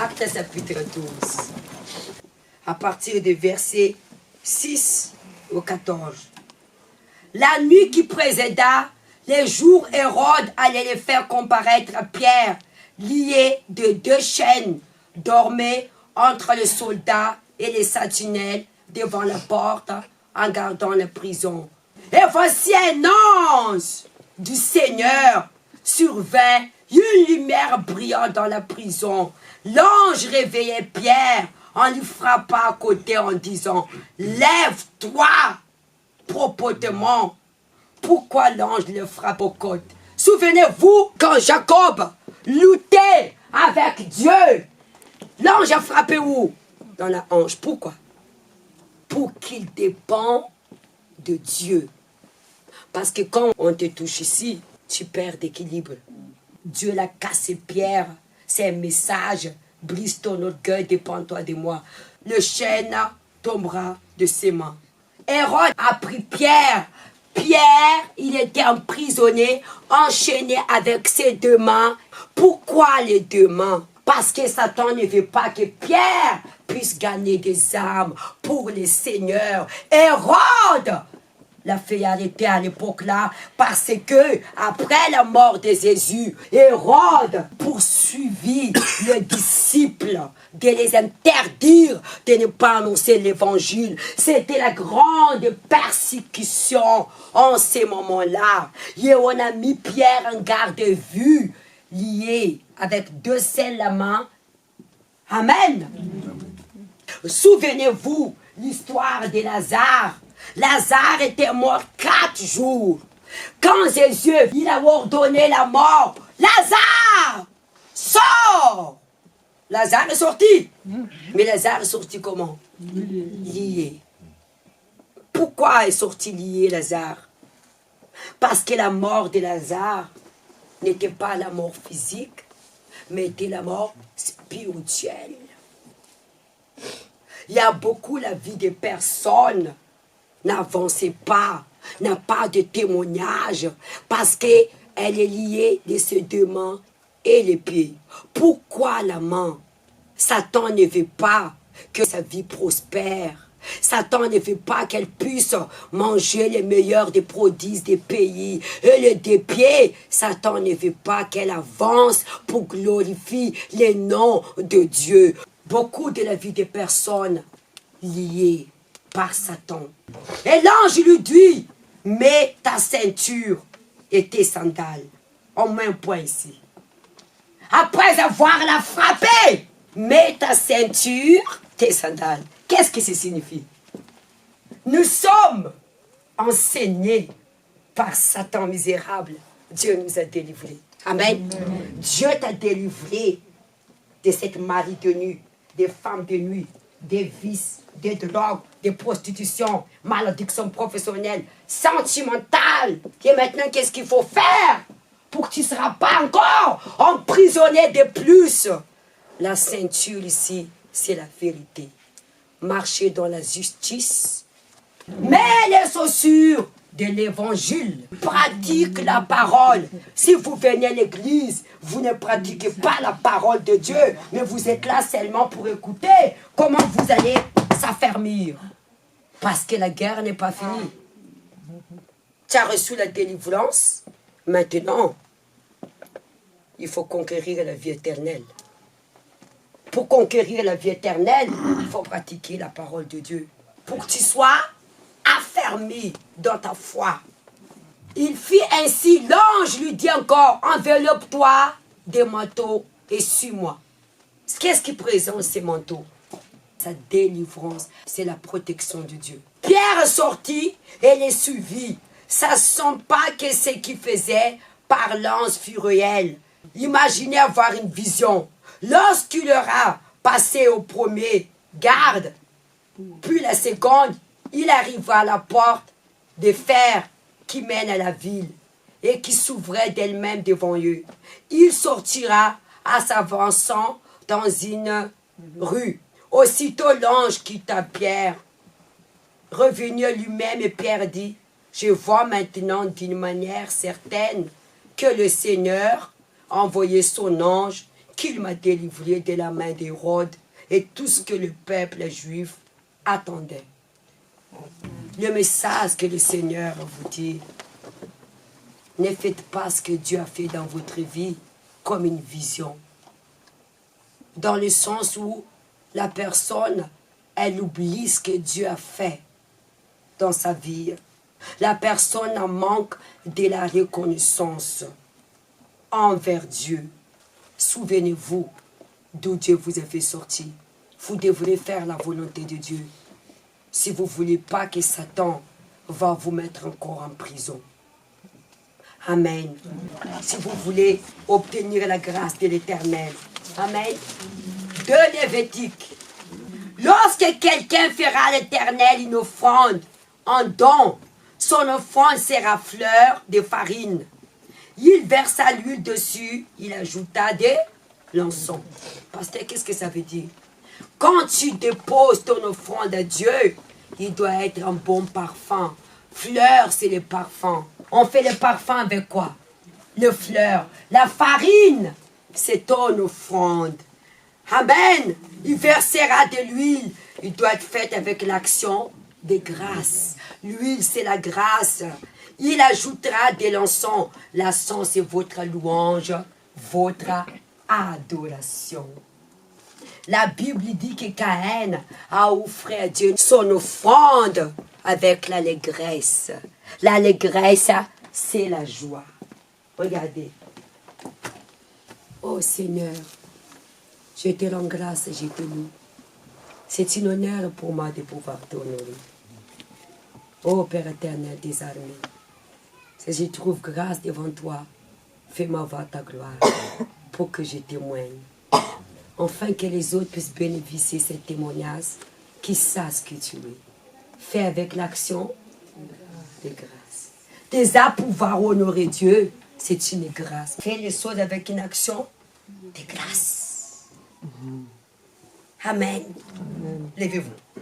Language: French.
Actes chapitre 12. À partir du verset 6 au 14. La nuit qui précéda, les jours Hérode allait les faire comparaître à Pierre, lié de 2 chaînes, dormait entre les soldats et les sentinelles devant la porte en gardant la prison. Et voici un ange du Seigneur survint, une lumière brillant dans la prison. L'ange réveillait Pierre en lui frappant à côté en disant « Lève-toi proprement ». Pourquoi l'ange le frappe aux côtes? Souvenez-vous quand Jacob luttait avec Dieu. L'ange a frappé où? Dans la hanche. Pourquoi? Pour qu'il dépend de Dieu. Parce que quand on te touche ici, tu perds d'équilibre. Dieu l'a cassé Pierre. C'est un message. Brise ton orgueil, dépends-toi de moi. Le chêne tombera de ses mains. Hérode a pris Pierre. Pierre, il était emprisonné, enchaîné avec ses 2 mains. Pourquoi les 2 mains? Parce que Satan ne veut pas que Pierre puisse gagner des âmes pour les seigneurs. Hérode l'a fait arrêter à l'époque-là parce que, après la mort de Jésus, Hérode poursuivit les disciples de les interdire de ne pas annoncer l'évangile. C'était la grande persécution en ces moments-là. Et on a mis Pierre en garde à vue, lié avec 2 selles à la main. Amen. Souvenez-vous l'histoire de Lazare. Lazare était mort 4 jours. Quand Jésus, il a ordonné la mort, Lazare, sors! Lazare est sorti. Mais Lazare est sorti comment? Lié. Pourquoi est sorti lié Lazare? Parce que la mort de Lazare n'était pas la mort physique, mais était la mort spirituelle. Il y a beaucoup la vie des personnes n'avancez pas, n'a pas de témoignage, parce qu'elle est liée de ses 2 mains et les pieds. Pourquoi la main? Satan ne veut pas que sa vie prospère. Satan ne veut pas qu'elle puisse manger les meilleurs des produits des pays. Et les 2 pieds, Satan ne veut pas qu'elle avance pour glorifier le nom de Dieu. Beaucoup de la vie des personnes liées par Satan. Et l'ange lui dit, mets ta ceinture et tes sandales. On met un point ici. Après avoir la frappé, mets ta ceinture, tes sandales. Qu'est-ce que ça signifie? Nous sommes enseignés par Satan misérable. Dieu nous a délivrés. Amen. Dieu t'a délivré de cette mari de nuit, des femmes de nuit, des vices, des drogues, des prostitutions, malédictions professionnelles, sentimentales. Et maintenant, qu'est-ce qu'il faut faire pour que tu ne seras pas encore emprisonné de plus? La ceinture ici, c'est la vérité. Marcher dans la justice. Mais les chaussures de l'évangile. Pratique la parole. Si vous venez à l'église, vous ne pratiquez pas la parole de Dieu, mais vous êtes là seulement pour écouter. Comment vous allez s'affermir? Parce que la guerre n'est pas finie. Tu as reçu la délivrance. Maintenant, il faut conquérir la vie éternelle. Pour conquérir la vie éternelle, il faut pratiquer la parole de Dieu. Pour que tu sois affermi dans ta foi. Il fit ainsi, l'ange lui dit encore, enveloppe-toi des manteaux et suis-moi. Qu'est-ce qui présente ces manteaux? Sa délivrance, c'est la protection de Dieu. Pierre sortit et les suivit. Ça ne sent pas que ce qu'il faisait par l'ange fut réel. Imaginez avoir une vision. Lorsqu'il aura passé au premier garde, puis la seconde, il arriva à la porte de fer qui mène à la ville et qui s'ouvrait d'elle-même devant eux. Il sortira en s'avançant dans une rue. Aussitôt l'ange quitta Pierre. Revenu lui-même, et Pierre dit, je vois maintenant d'une manière certaine que le Seigneur a envoyé son ange qu'il m'a délivré de la main d'Hérode et tout ce que le peuple juif attendait. Le message que le Seigneur vous dit, ne faites pas ce que Dieu a fait dans votre vie comme une vision. Dans le sens où la personne, elle oublie ce que Dieu a fait dans sa vie. La personne en manque de la reconnaissance envers Dieu. Souvenez-vous d'où Dieu vous a fait sortir. Vous devrez faire la volonté de Dieu. Si vous ne voulez pas que Satan va vous mettre encore en prison. Amen. Si vous voulez obtenir la grâce de l'Éternel. Amen. De Lévitique. Lorsque quelqu'un fera à l'Éternel une offrande en don, son offrande sera fleur de farine. Il versa l'huile dessus, il ajouta de l'encens. Pasteur, qu'est-ce que ça veut dire? Quand tu déposes ton offrande à Dieu, il doit être un bon parfum. Fleur, c'est le parfum. On fait le parfum avec quoi? Le fleur. La farine, c'est ton offrande. Amen. Il versera de l'huile. Il doit être fait avec l'action de grâce. L'huile, c'est la grâce. Il ajoutera de l'encens. L'encens, c'est votre louange, votre adoration. La Bible dit que Caïn a offert à Dieu son offrande avec l'allégresse. L'allégresse, c'est la joie. Regardez. Oh Seigneur, je te rends grâce et je te loue. C'est un honneur pour moi de pouvoir t'honorer. Oh Père éternel des armées, si je trouve grâce devant toi, fais-moi voir ta gloire pour que je témoigne. Afin que les autres puissent bénéficier de ce témoignage, qu'ils sachent que tu es. Fais avec l'action de grâce. Déjà pouvoir honorer Dieu, c'est une grâce. Fais les choses avec une action de grâce. Amen. Levez-vous.